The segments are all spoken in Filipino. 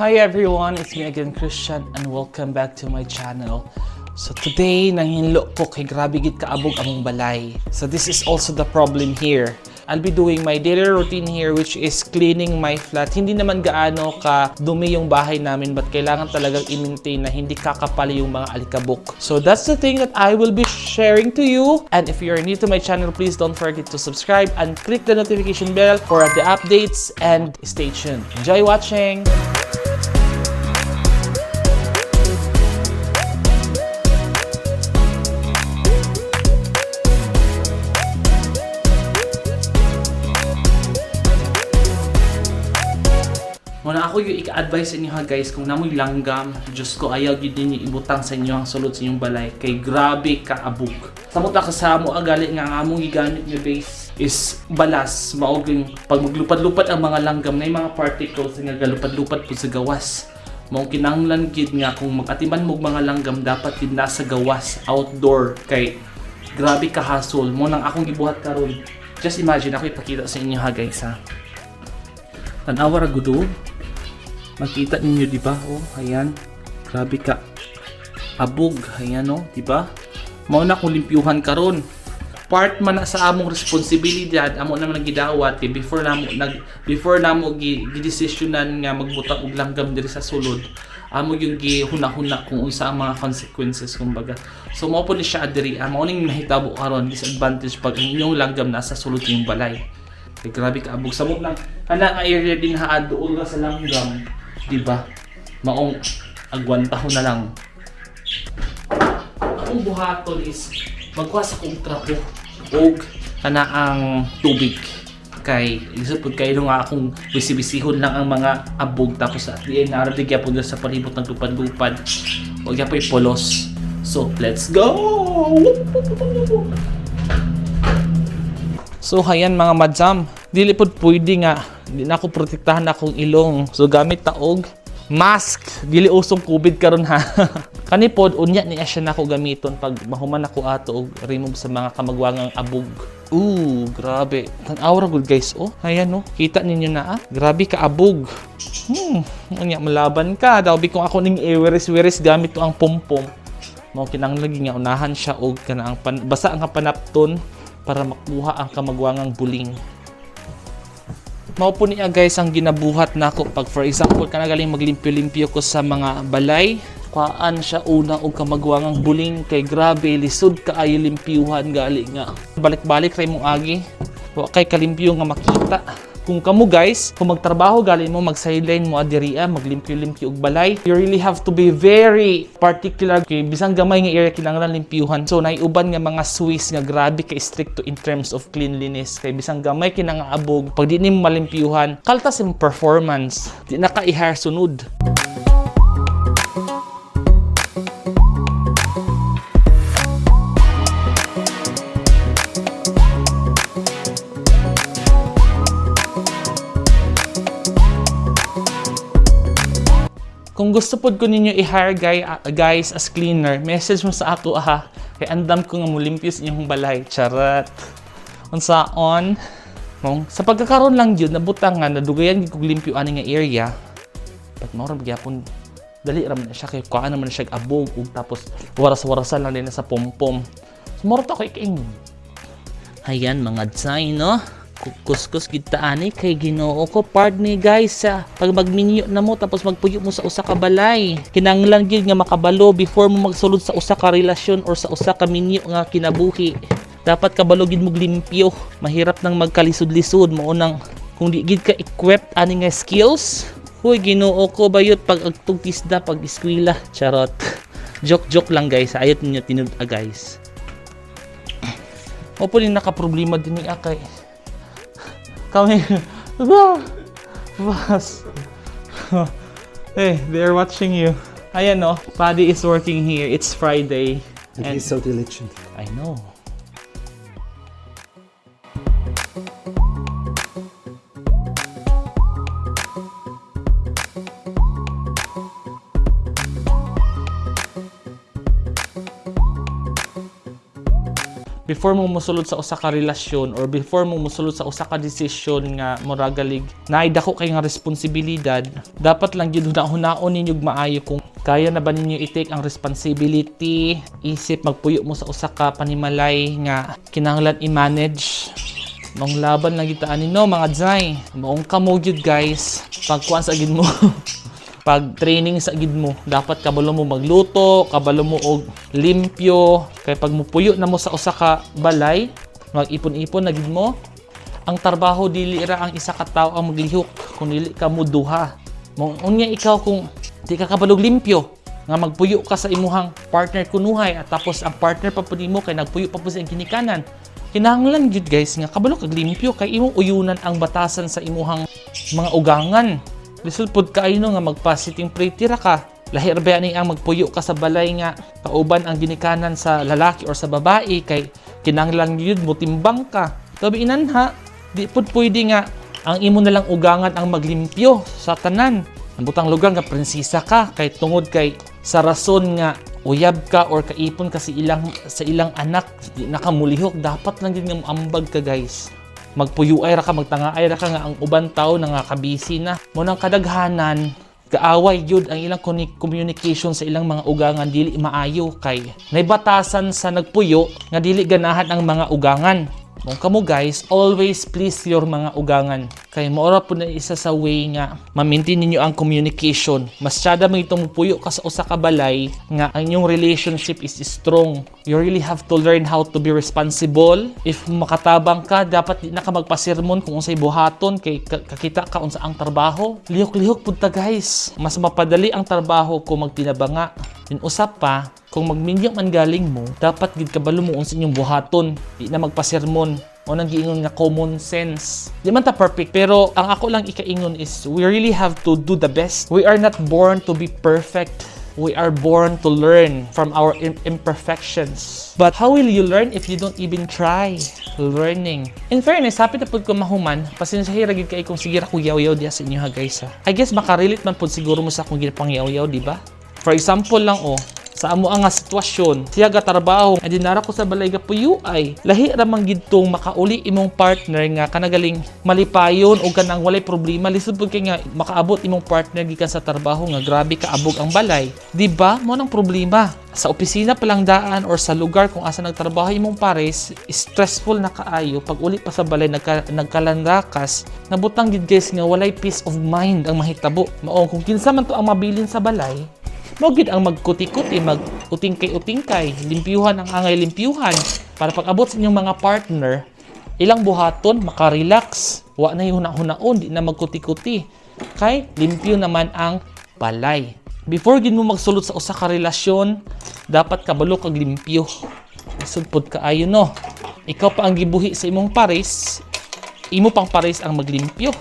Hi everyone, it's me again Christian and welcome back to my channel. So today, nanghinlo ko kay grabe gid kaabog among balay. So this is also the problem here. I'll be doing my daily routine here which is cleaning my flat. Hindi naman gaano ka dumi yung bahay namin but kailangan talagang i-maintain na hindi kakapali yung mga alikabok. So that's the thing that I will be sharing to you. And if you're new to my channel, please don't forget to subscribe and click the notification bell for the updates and stay tuned. Enjoy watching! Muna ako yung ika-advise sa inyo ha guys, kung namoy langgam, Diyos ko ayaw yun din yung ibutang sa inyo ang sulod sa inyong balay, kay grabe kaabog. Samot na kasamo agali nga nga among gigamit nga base is balas, mauging pag maglupad-lupad ang mga langgam na yung mga particles nga galupad-lupad po sa gawas. Mao kinahanglan gid nga kung mag-atiman mo mga langgam dapat gid nasa gawas, outdoor, kay grabe ka hassle. Mo nang akong gibuhat karon. Just imagine ako ipakita sa inyo ha guys ha. Tanawa ra gudo. Makita ninyo di ba? Oh, ayan. Grabe ka abog, ayan oh, di ba? Mao na kung limpyuhan karon. Part man na sa among responsibilidad amo naman nagidawat before namo gidesisyonan nga magbutang og langgam diri sa sulod. Amo yung gihuna-huna kung unsa ang mga consequences kumbaga. So mao po ni siya diri, amo ning nahitabo karon disadvantage pag ang inyong langgam nasa sulod yung balay. Kay grabe ka abog samot lang kana nga area din ha dool sa langgam. Diba? Maong agwantahon na lang. Akong buhaton is magkuha sa kong trapo o kana ang tubig. Kay isipod kayo nga akong bisibisihon lang ang mga abog tapos at the end naradig po sa palibot ng lupad-lupad. Huwag yan po ipolos. So, let's go! So, hayan mga madam. Dili pod pwede nga di na ako protektahan akong ilong. So gamit taog mask, dili usong COVID karon ha. Kani pod unya ni siya nako gamiton pag mahuman ako ato og remove sa mga kamagwangang abog. Grabe. Tan-aw ra gud guys oh. Ayan oh, kita ninyo na ah. Grabe ka abog. Unya malaban ka daw bikong ako ning iwiris-wiris gamit to ang pompom. Mao kinahanglan nga unahan siya og kana ang basa ang panapton para makuha ang kamagwangang buling. Mao po niya guys ang ginabuhat nako pag for example kanagaling maglimpyo-limpyo ko sa mga balay, kuhaan siya una og kamagwangang buling kay grabe lisod kaayo limpyuhan gali nga. Balik-balik ray mo agi. Wa kay kalimpyo nga makita. Kung kamo guys, kung magtrabaho gali mo mag-sideline mo adiriya, maglimpyo-limpyo og balay, you really have to be very particular kay bisang gamay nga area kinahanglan limpyuhan. So naiuban nga mga Swiss nga grabe ka stricto in terms of cleanliness kay bisang gamay kinangaabog pag di nimo malimpyuhan, kaltas imong performance, di na ka ihar sunod. Kung gusto pod ko ninyo i-hire guys as cleaner, message mo sa ako aha. Kay andam ko nga mulimpios inyong balay. Charot. Unsaon? Sa pagkakaroon lang yun, nabutang nga, nadugayan kong limpyo ani nga area. But mao ra gyapon dali ra man siya kay kuha naman siya abog ug tapos waras-warasan lang din sa pompom. So mao ta kay king. Ayan mga design no. Kuskus kita ani kay Ginoo ko partner guys sa pag magminyo na mo tapos magpuyo mo sa usa ka balay kinahanglan gyud nga makabalo before mo magsulod sa usa ka relasyon or sa usa ka minyo nga kinabuhi. Dapat kabalo gid mo limpyo, mahirap nang magkalisod-lisod mo unang kung di gid ka equipped ani nga skills. Hoy Ginoo ko bayot pag agtug tisda pag eskwela. Charot. Joke lang guys, ayot ninyo tinud guys. Opo din naka-problema din ni akay. Come here. Boss. Hey, they're watching you. Ayan no, Paddy is working here. It's Friday. And he's so diligent. I know. before mo musulod sa usa ka relasyon or before mo musulod sa usa ka desisyon nga moragalig naay dako kay nga responsibilidad, dapat lang gyud hunaon ninyo maayo kung kaya na ba ninyo i-take ang responsibility, isip magpuyo mo sa usa ka panimalay nga kinahanglan i-manage. Nung laban lang gitaan ninyo mga dzay, maong kamo gyud guys, pagkuan sa gid mo. Pag training sa gid mo, dapat kabalo mo magluto, kabalo mo og limpyo, kay pag mupuyo na mo sa usa ka balay, mag-ipon-ipon na gid mo. Ang trabaho dili ra ang isa ka tawo ang maglihok kung dili ka mo duha. Unya ikaw kung di ka kabalog limpyo, nga magpuyo ka sa imuhang partner kunuhay at tapos ang partner pa pud mo kay nagpuyo pa pud sa ginikanan. Kinahanglan jud guys nga kabalo kag limpyo kay imong uyunan ang batasan sa imuhang mga ugangan. Lisod pod kaayo nga magpa-sitting pretty ra ka. Lahir ba ni ang magpuyo ka sa balay nga kauban ang ginikanan sa lalaki or sa babae kay kinahanglan gyud mo timbang ka. Tabi inanha, di pod pwede nga ang imo nalang ugangan ang maglimpyo sa tanan. Ang butang lugar nga prinsesa ka kay tungod kay sa rason nga uyab ka or kaipon ka sa ilang anak, di nakamulihok, dapat lang gyud nga moambag ka guys. Magpuyuay ra ka, magtangaay ra ka nga ang uban tawo na nga kabisi na. Munang kadaghanan, kaaway yun ang ilang communication sa ilang mga ugangan dili maayo kay naibatasan sa nagpuyo nga dili ganahan ang mga ugangan. Kung kamo guys, always please your mga ugangan. Kay maura po na isa sa way nga ma-maintain ninyo ang communication. Masyada mo itong puyo ka sa usa ka balay nga ang inyong relationship is strong. You really have to learn how to be responsible. If makatabang ka, dapat di na ka magpasirmon kung unsay buhaton kay kakita ka unsa ang trabaho. Lihok-lihok pud ta guys. Mas mapadali ang trabaho kung magtinabanga. Din usap pa, kung magminyo man galing mo, dapat gid kabalo mo unsa inyong buhaton. Di na magpasirmon. O nang giingon nga common sense. Di man ta perfect, pero ang ako lang ikaingon is we really have to do the best. We are not born to be perfect. We are born to learn from our imperfections. But how will you learn if you don't even try learning? In fairness, hapit na po ko mahuman, pasensya gid kay kung sige ra ko yaw-yaw diya sa inyo ha guys ha. I guess makarelate man po siguro mo sa akong ginapang yaw-yaw, di ba? For example lang sa amo ang sitwasyon, siya gatrabaho, ay dinara ko sa balay ga puyuay. Lahi ra man gid tong makauli imong partner nga kanagaling malipayon o kanang walay problema. Lisod pud kay nga makaabot imong partner gikan sa trabaho nga grabe ka abog ang balay. Di ba? Mo nang problema. Sa opisina pa lang daan or sa lugar kung asa nagtrabaho imong pares, stressful na kaayo. Pag uli pa sa balay nagkalandakas, nabutang gid guys nga walay peace of mind ang mahitabo. Mao kung kinsa man to ang mabilin sa balay, mogid ang magkuti-kuti, mag-utingkay-utingkay, limpyuhan ang angay limpyuhan para pag abot sa inyong mga partner, ilang buhaton, makarelax, wa na yung hunaon, di na magkuti-kuti, kay limpyo naman ang balay. Before gid mo magsulod sa usa ka relasyon, dapat kabalo kag limpyo. Sudpod kaayo no. Ikaw pa ang gibuhi sa imong pares, imo pang pares ang maglimpyo.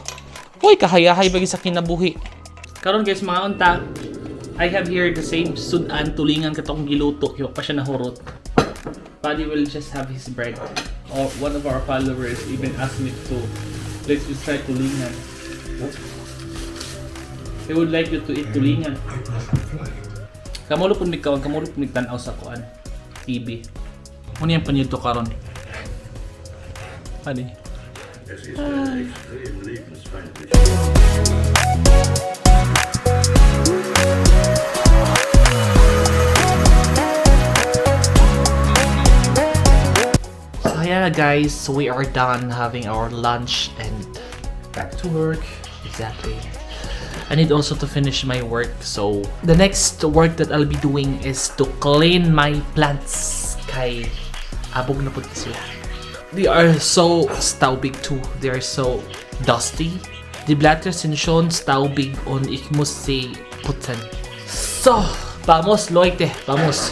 Hoy, kahayahay bagi sa kinabuhi. Karon guys, mga unta, I have here the same sudan tulingan katong giluto, hiwa pa siya nahurot. Paddy will just have his bread. Or one of our followers even asked me to let's just try tulingan. They would like you to eat tulingan. Kamulo pud mi kaon, kamulo pud mi tan-aw sa kuan TV. Ano yung panito karon? Paddy. Yeah guys, so we are done having our lunch and back to work. Exactly. I need also to finish my work, so the next work that I'll be doing is to clean my plants. Kay abog na pud sila. They are so staubig too. They are so dusty. Die Blätter sind schon staubig und ich muss sie putzen. So, vamos Leute, vamos.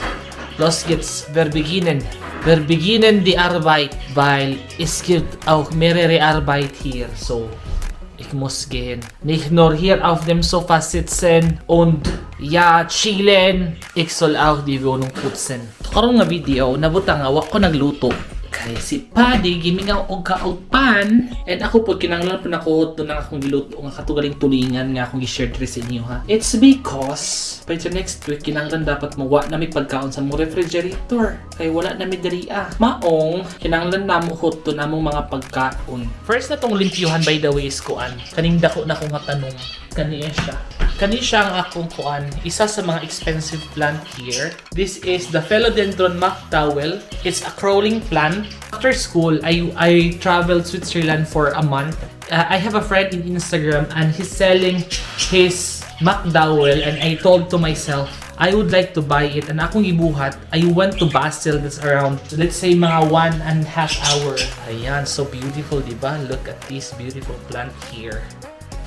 Los geht's, wir beginnen. Wir beginnen die Arbeit, weil es gibt auch mehrere Arbeit hier, so ich muss gehen. Nicht nur hier auf dem Sofa sitzen und ja, chillen. Ich soll auch die Wohnung putzen. Karong nga video, nabutang nga, wako nagluto. Kaya si Paddy, gimingaw og kaugpan. And ako po, kinanglan po na ko ito na akong giluto nga katugaling tulingan nga akong i-share diri sa inyo ha. It's because, by the next week, kinanglan dapat mawa na may pagkaon sa mong refrigerator. Kaya wala na may dali Maong, kinanglan na mo hot to na mong mga pagkaon. First na tong limpyuhan by the way is kuan. Kaning dako na kong tanong. Kaniya siya. Kani siya ang akong kuan. Isa sa mga expensive plant here. This is the Philodendron McDowell. It's a crawling plant. After school, I traveled Switzerland for a month. I have a friend in Instagram and he's selling his McDowell and I told to myself, I would like to buy it. And akong ibuhat, I went to Basel. That's around, let's say, mga 1.5 hours. Ayan, so beautiful, diba? Look at this beautiful plant here.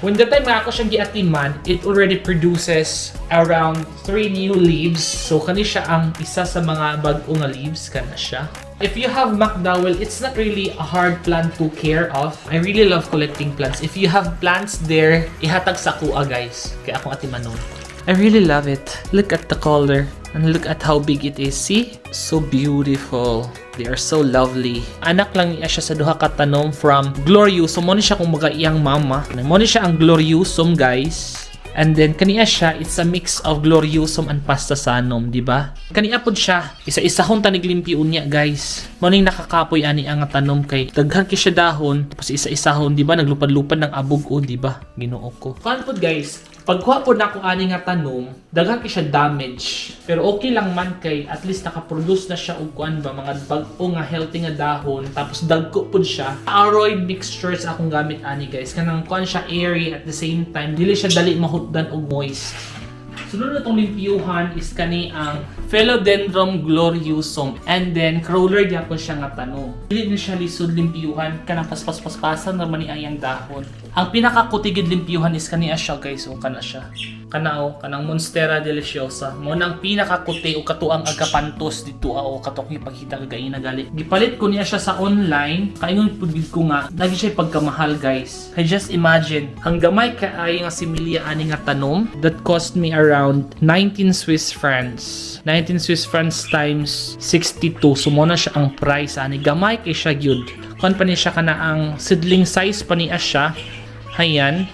When the time nga ako siyang giatiman, it already produces around 3 new leaves. So, kani siya ang isa sa mga bag-o nga leaves. Kana siya. If you have McDowell, it's not really a hard plant to care of. I really love collecting plants. If you have plants there, ihatag sa kuha guys. Kaya akong atimanon. I really love it. Look at the color. And look at how big it is. See? So beautiful. They are so lovely. Anak lang niya siya sa duha ka tanom from Gloriosum. Mo ni siya kung magaiyang mama. Mo ni siya ang Gloriosum, guys. And then kaniya siya, it's a mix of Gloriosum and Pastasanum, di ba? Kaniya pod siya, isa-isahon tanig limpiun niya, guys. Mo ning nakakapoy ani ang tanom kay daghan kay siya dahon, tapos isa-isahon, di ba? Naglupad-lupad ng abog o, di ba? Ginoo ko. Kan pod, guys. Pagkuha po na ako ani nga tanom, daghan kay siya damage. Pero okay lang man kay at least nakaproduce na siya og kuan ba mga bag-o nga healthy nga dahon, tapos dagko pud siya. Aroid mixtures akong gamit ani guys. Kanang kuan siya airy at the same time dili siya dali mahutdan og moist. Sunod na itong limpyuhan is kani ang Philodendron Gloriosum. And then, crawler gyapon siya nga tanong. Dili na siya lisod limpyuhan. Kanang paspas-paspasan naman ni ayang dahon. Ang pinakakutigid limpyuhan is kani siya guys. O kana siya. Kanang Monstera Deliciosa. Mo nang pinakakuti o katuang agapantos dito o katok ipakita kagay na gali. Gipalit ko niya siya sa online. Kaingon pugid ko nga, lagi siya pagkamahal guys. I just imagine, ang gamay kaay nga similya ani nga tanom that cost me around 19 Swiss francs. 19 Swiss francs times 62. So mo na siya ang price ani. Gamay kay siya gyud. Kuan pa ni siya kana ang seedling size pa niya siya. Hayan.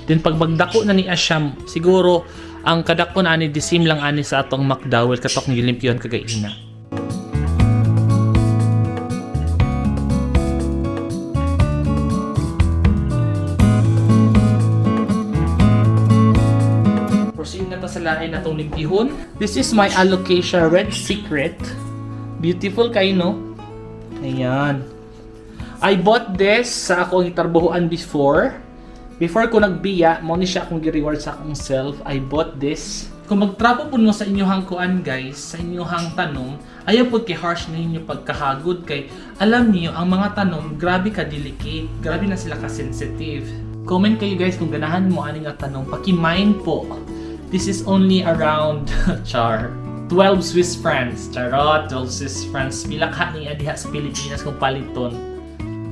Then pag magdako na ni Asyam, siguro ang kadako na ani disim lang ani sa atong McDowell katok ni limpyon kagaina. Proceed na ta sa lain natong limpihon. This is my Alocasia Red Secret. Beautiful kay no? Ayan. I bought this sa akong itarbuhuan before. Before ko nagbiya, mo ni siya akong gi-reward sa akong self. I bought this. Kung magtrapo po mo sa inyohang kuan guys, sa inyohang tanong, ayaw po kay harsh na inyo pagkahagod kay alam niyo ang mga tanong, grabe ka delicate, grabe na sila ka sensitive. Comment kayo guys kung ganahan mo aning nga tanong, paki-mind po. This is only around 12 Swiss francs. Charot, 12 Swiss francs. Bilakha niya diha sa Pilipinas kung paliton.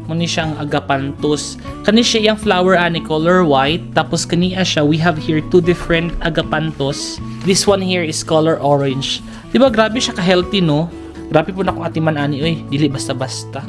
Muni siyang agapanthus. Kani siya yung flower ani color white. Tapos kaniya siya, we have here 2 different agapanthus. This one here is color orange. Diba grabe siya ka-healthy no? Grabe po na kung atiman ani. Uy, dili basta-basta.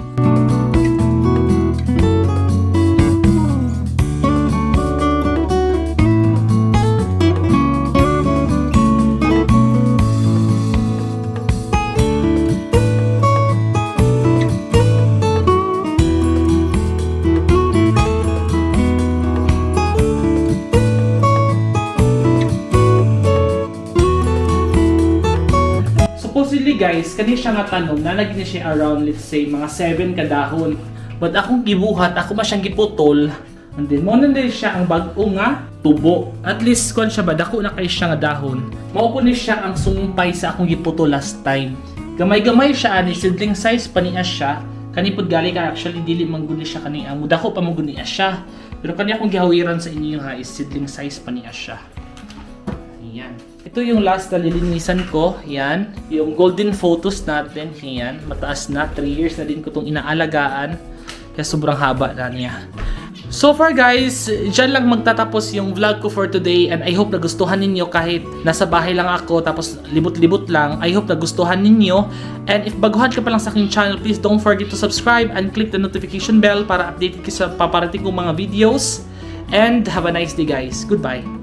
Supposedly guys, kani siya nga tanong, nalagyan niya siya around let's say mga 7 kadahon. But akong gibuhat, ako masyang giputol. And then, mo na din siya ang bag-o nga tubo. At least, kung siya ba, dako na kayo siya nga dahon. Mao po ni siya ang sumpay sa akong giputol last time. Gamay-gamay siya, ani seedling size pa niya siya. Kani pud gali ka, actually, dili mangguni siya kani. Ang dako pa mangguni siya. Pero kani akong gihawiran sa inyo ha, is seedling size pa niya siya. Ayan. Ito yung last na lilinisan ko. Yan. Yung golden photos natin. Yan. Mataas na. 3 years na din ko itong inaalagaan. Kaya sobrang haba na niya. So far guys, dyan lang magtatapos yung vlog ko for today and I hope nagustuhan ninyo kahit nasa bahay lang ako tapos libot-libot lang. I hope nagustuhan ninyo. And if baguhan ka pa lang sa aking channel, please don't forget to subscribe and click the notification bell para updated ka sa paparating kong mga videos. And have a nice day guys. Goodbye.